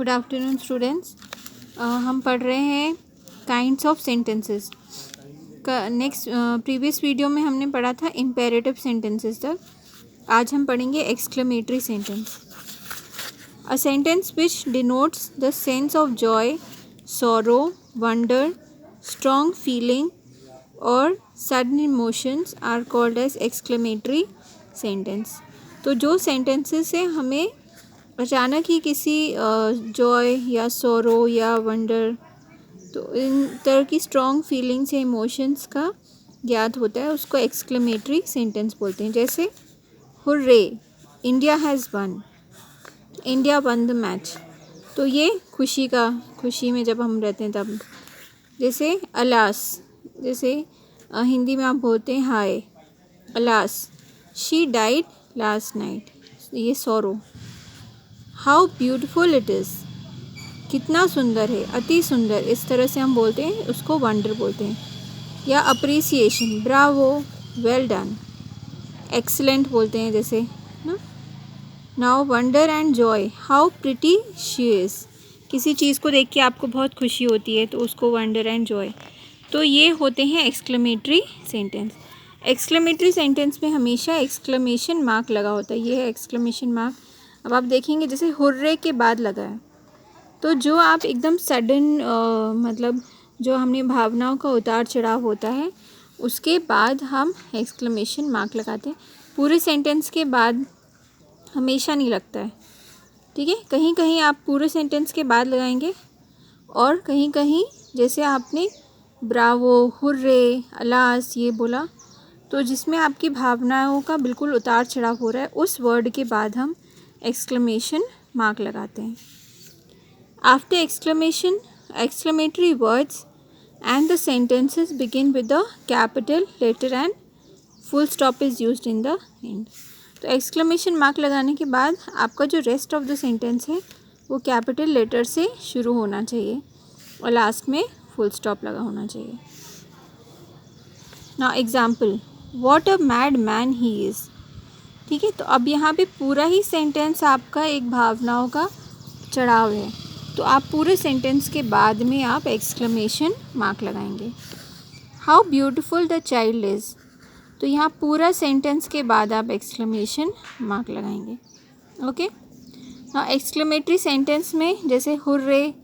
Good afternoon students. हम पढ़ रहे हैं काइंड्स ऑफ सेंटेंसेस का। नेक्स्ट प्रीवियस वीडियो में हमने पढ़ा था इम्पेरेटिव सेंटेंसेस तक। आज हम पढ़ेंगे exclamatory sentence. A sentence which denotes the sense of joy, sorrow, wonder, strong feeling और sudden emotions are called as exclamatory sentence. तो जो सेंटेंसेस से हमें अचानक ही किसी जॉय या सोरो या वंडर, तो इन तरह की स्ट्रॉन्ग फीलिंग्स या इमोशंस का ज्ञात होता है, उसको एक्सक्लेमेटरी सेंटेंस बोलते हैं। जैसे hurray, India has one, India one the match. तो ये खुशी में जब हम रहते हैं तब। जैसे अलास, जैसे हिंदी में आप बोलते हैं hi, alas she died last night, ये sorrow. How beautiful it is, कितना सुंदर है, अति सुंदर, इस तरह से हम बोलते हैं, उसको वंडर बोलते हैं। या appreciation, Bravo, well done, excellent बोलते हैं जैसे ना। Now wonder and Joy, how pretty she is, किसी चीज़ को देख के आपको बहुत खुशी होती है तो उसको वंडर एंड जॉय। तो ये होते हैं एक्सक्लेमेटरी सेंटेंस। एक्सक्लेमेटरी सेंटेंस में हमेशा एक्सक्लेमेशन मार्क लगा होता है। ये है एक्सक्लेमेशन मार्क। अब आप देखेंगे जैसे हुर्रे के बाद लगा है, तो जो आप एकदम सडन मतलब जो हमने भावनाओं का उतार चढ़ाव होता है उसके बाद हम एक्सक्लेमेशन मार्क लगाते हैं। पूरे सेंटेंस के बाद हमेशा नहीं लगता है, ठीक है। कहीं कहीं आप पूरे सेंटेंस के बाद लगाएंगे और कहीं कहीं जैसे आपने ब्रावो, हुर्रे, अलास ये बोला, तो जिसमें आपकी भावनाओं का बिल्कुल उतार चढ़ाव हो रहा है, उस वर्ड के बाद हम एक्सक्लेमेशन मार्क लगाते हैं। After exclamation, exclamatory words and the sentences begin with the capital letter and full stop is used in the end. तो एक्सक्लेमेशन मार्क लगाने के बाद आपका जो रेस्ट ऑफ द सेंटेंस है वो कैपिटल लेटर से शुरू होना चाहिए और लास्ट में फुल स्टॉप लगा होना चाहिए। Now example, what a mad man he is, ठीक है। तो अब यहाँ पे पूरा ही सेंटेंस आपका एक भावनाओं का चढ़ाव है, तो आप पूरे सेंटेंस के बाद में आप एक्सक्लेमेशन मार्क लगाएंगे। How beautiful the child is, तो यहाँ पूरा सेंटेंस के बाद आप एक्सक्लेमेशन मार्क लगाएंगे। ओके। हाँ, एक्सक्लेमेटरी सेंटेंस में जैसे हुर्रे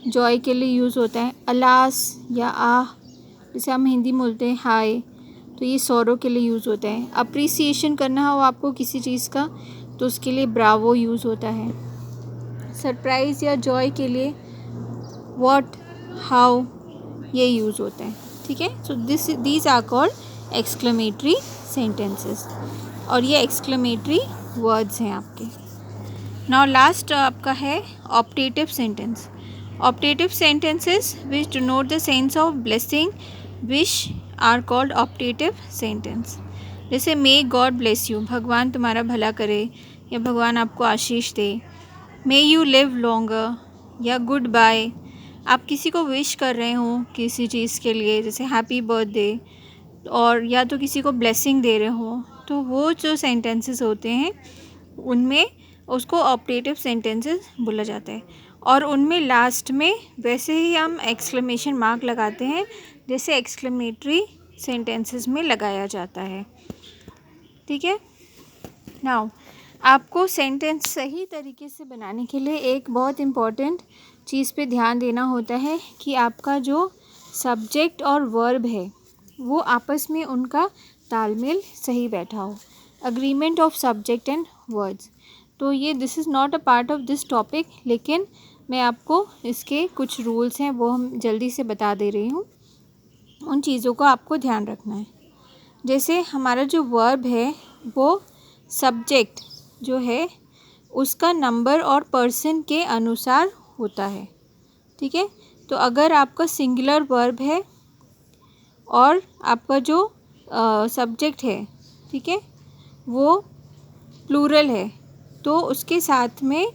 जॉय के लिए यूज़ होता है, अलास या आह जैसे हम हिंदी में बोलते हैं हाय, तो ये सौरों के लिए यूज़ होता है। अप्रिसिएशन करना हो आपको किसी चीज़ का तो उसके लिए ब्रावो यूज़ होता है। सरप्राइज़ या जॉय के लिए व्हाट, हाउ ये यूज़ होता है, ठीक है। So these are called exclamatory sentences और ये एक्सक्लेमेटरी वर्ड्स हैं आपके। नाउ लास्ट आपका है optative sentence. Optative sentences which denote the sense of blessing wish are called optative sentence. जैसे मे गॉड ब्लेस यू, भगवान तुम्हारा भला करे या भगवान आपको आशीष दे। मे यू लिव लॉन्गर या गुड बाय, आप किसी को विश कर रहे हो किसी चीज़ के लिए, जैसे हैप्पी बर्थडे, और या तो किसी को ब्लेसिंग दे रहे हो, तो वो जो सेंटेंसेस होते हैं उनमें उसको ऑप्टेटिव सेंटेंसेस बोला जाता है। और उनमें लास्ट में वैसे ही हम एक्सक्लेमेशन मार्क लगाते हैं जैसे एक्सक्लेमेटरी सेंटेंसेस में लगाया जाता है, ठीक है। नाउ आपको सेंटेंस सही तरीके से बनाने के लिए एक बहुत इम्पॉर्टेंट चीज़ पे ध्यान देना होता है कि आपका जो सब्जेक्ट और वर्ब है वो आपस में उनका तालमेल सही बैठा हो। Agreement of subject and words, तो ये this is not a part of this topic, लेकिन मैं आपको इसके कुछ रूल्स हैं वो हम जल्दी से बता दे रही हूँ, उन चीज़ों को आपको ध्यान रखना है। जैसे हमारा जो वर्ब है वो सब्जेक्ट जो है उसका नंबर और पर्सन के अनुसार होता है, ठीक है। तो अगर आपका सिंगुलर वर्ब है और आपका जो सब्जेक्ट है, ठीक है, वो प्लूरल है, तो उसके साथ में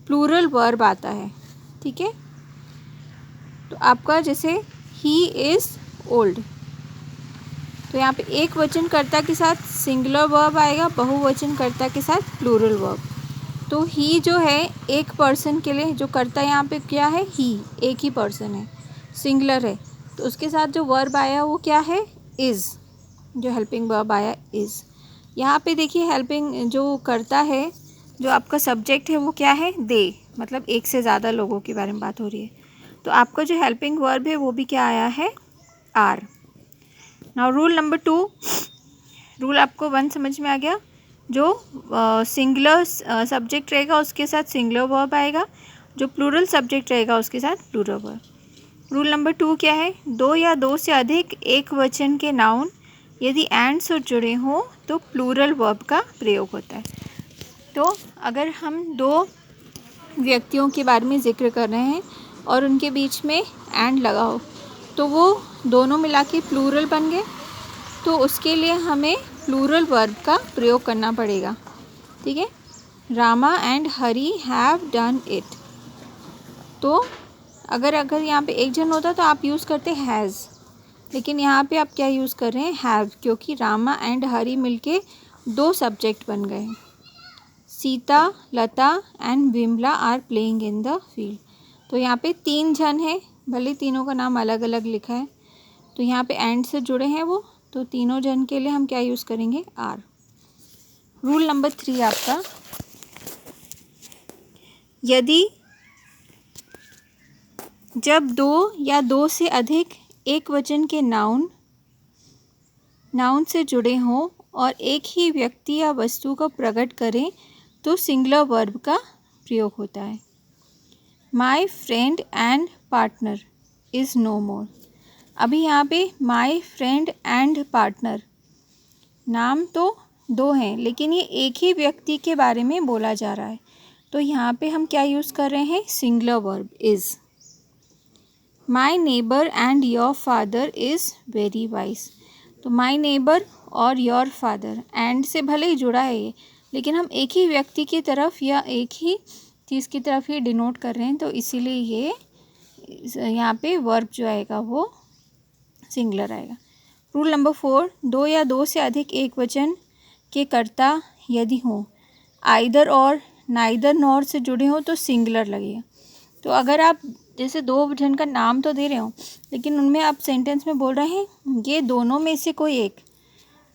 प्लूरल वर्ब आता है, ठीक है। तो आपका जैसे ही इज़ ओल्ड, तो यहाँ पे एक वचनकर्ता के साथ सिंगुलर वर्ब आएगा, बहुवचनकर्ता के साथ प्लूरल वर्ब। तो ही जो है एक पर्सन के लिए, जो करता यहाँ पे क्या है, ही, एक ही पर्सन है, सिंगुलर है, तो उसके साथ जो वर्ब आया वो क्या है, इज़, जो हेल्पिंग वर्ब आया इज़। यहाँ पे देखिए हेल्पिंग जो करता है, जो आपका सब्जेक्ट है वो क्या है, दे, मतलब एक से ज़्यादा लोगों के बारे में बात हो रही है, तो आपका जो हेल्पिंग वर्ब है वो भी क्या आया है, R. Now rule number 2, rule आपको 1 समझ में आ गया, जो सिंगुलर सब्जेक्ट रहेगा उसके साथ सिंगुलर वर्ब आएगा, जो प्लूरल सब्जेक्ट रहेगा उसके साथ प्लूरल वर्ब। रूल नंबर 2 क्या है, दो या दो से अधिक एक वचन के नाउन यदि एंड से जुड़े हों तो प्लूरल वर्ब का प्रयोग होता है। तो अगर हम दो व्यक्तियों के बारे में ज़िक्र कर रहे हैं और उनके बीच में एंड लगा हो तो वो दोनों मिला के प्लूरल बन गए, तो उसके लिए हमें प्लूरल वर्ब का प्रयोग करना पड़ेगा। ठीक है, Rama and Hari have done it. तो अगर यहाँ पे एक जन होता तो आप यूज़ करते हैज़, लेकिन यहाँ पे आप क्या यूज़ कर रहे हैं, हैव, क्योंकि रामा एंड हरी मिलके दो सब्जेक्ट बन गए। Sita, Lata and Vimala are playing in the field. तो यहाँ पे 3 जन हैं, भले तीनों का नाम अलग अलग लिखा है, तो यहाँ पे एंड से जुड़े हैं वो, तो तीनों जन के लिए हम क्या यूज़ करेंगे, आर। रूल नंबर 3 आपका, यदि जब दो या दो से अधिक एक वचन के नाउन से जुड़े हों और एक ही व्यक्ति या वस्तु को प्रकट करें तो सिंगुलर वर्ब का प्रयोग होता है। My friend and partner is no more. अभी यहाँ पे माई फ्रेंड एंड पार्टनर, नाम तो दो हैं लेकिन ये एक ही व्यक्ति के बारे में बोला जा रहा है, तो यहाँ पे हम क्या यूज़ कर रहे हैं, singular verb is. My neighbour and your father is very wise. तो माई नेबर और योर फादर, एंड से भले ही जुड़ा है ये, लेकिन हम एक ही व्यक्ति की तरफ या एक ही चीज़ की तरफ ही डिनोट कर रहे हैं, तो इसीलिए ये यहाँ पे वर्ब जो आएगा वो सिंगुलर आएगा। रूल नंबर 4, दो या दो से अधिक एक वचन के कर्ता यदि हों, आइदर और, नाइदर नॉर से जुड़े हों तो सिंगुलर लगेगा। तो अगर आप जैसे दो जन का नाम तो दे रहे हो लेकिन उनमें आप सेंटेंस में बोल रहे हैं ये दोनों में से कोई एक,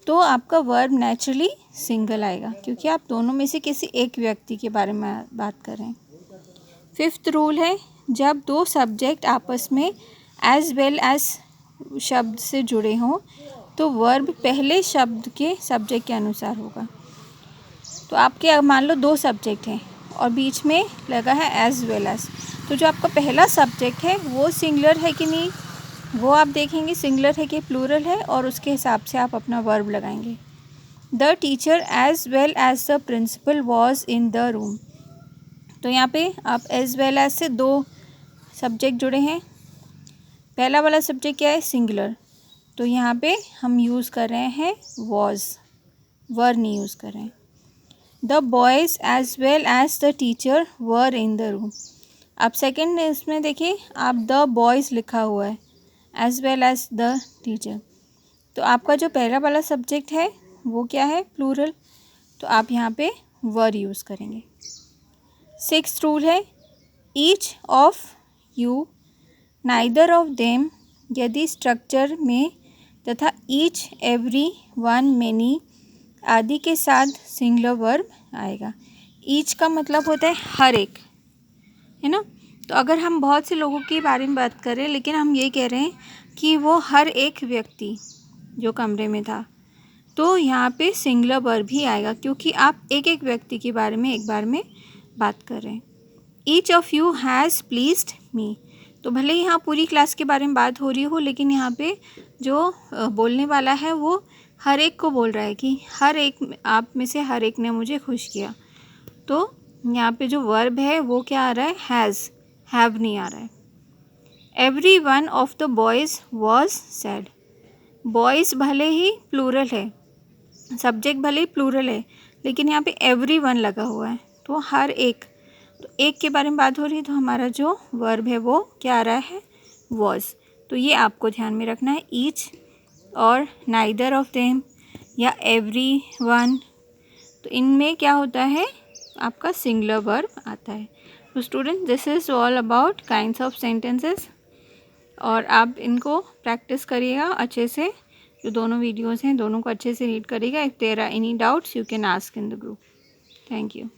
तो आपका वर्ब नेचुरली सिंगल आएगा, क्योंकि आप दोनों में से किसी एक व्यक्ति के बारे में बात कर रहे हैं। 5th रूल है, जब दो सब्जेक्ट आपस में एज वेल एज शब्द से जुड़े हों तो वर्ब पहले शब्द के सब्जेक्ट के अनुसार होगा। तो आपके मान लो दो सब्जेक्ट हैं और बीच में लगा है एज वेल एज, तो जो आपका पहला सब्जेक्ट है वो सिंगुलर है कि नहीं, वो आप देखेंगे सिंगुलर है कि प्लूरल है, और उसके हिसाब से आप अपना वर्ब लगाएंगे। The teacher as well as the principal was in the room. तो यहाँ पे आप एज वेल एज से दो सब्जेक्ट जुड़े हैं, पहला वाला सब्जेक्ट क्या है, सिंगुलर, तो यहाँ पे हम यूज़ कर रहे हैं वॉज, वर नहीं यूज़ कर रहे हैं। The boys as well as the teacher were in the room. अब सेकेंड इसमें देखिए आप द बॉयज़ लिखा हुआ है as well as the teacher, तो आपका जो पहला वाला सब्जेक्ट है वो क्या है, प्लूरल, तो आप यहाँ पे वर यूज़ करेंगे। 6th रूल है, each of you, neither of them, यदि स्ट्रक्चर में तथा ईच, एवरी, वन, मेनी आदि के साथ सिंगुलर वर्ब आएगा। ईच का मतलब होता है हर एक, है ना, तो अगर हम बहुत से लोगों के बारे में बात करें लेकिन हम ये कह रहे हैं कि वो हर एक व्यक्ति जो कमरे में था, तो यहाँ पे सिंगुलर वर्ब ही आएगा, क्योंकि आप एक एक व्यक्ति के बारे में एक बार में बात कर रहे हैं। Each of you has pleased me, तो भले ही यहाँ पूरी क्लास के बारे में बात हो रही हो लेकिन यहाँ पे जो बोलने वाला है वो हर एक को बोल रहा है कि हर एक, आप में से हर एक ने मुझे खुश किया, तो यहाँ पे जो वर्ब है वो क्या आ रहा है, हैज़, हैव नहीं आ रहा है। Every one of the boys was sad. Boys भले ही प्लूरल है, सब्जेक्ट भले ही प्लूरल है, लेकिन यहाँ पे एवरी वन लगा हुआ है, तो हर एक, तो एक के बारे में बात हो रही है, तो हमारा जो वर्ब है वो क्या आ रहा है, वॉज। तो ये आपको ध्यान में रखना है, ईच और नाइदर ऑफ देम या एवरी वन, तो इनमें क्या होता है, आपका सिंगुलर वर्ब आता है। तो student, this is all about kinds of sentences, और आप इनको प्रैक्टिस करिएगा अच्छे से। जो दोनों वीडियोज़ हैं दोनों को अच्छे से रीड करिएगा। If there are any doubts you can ask in the group. Thank you.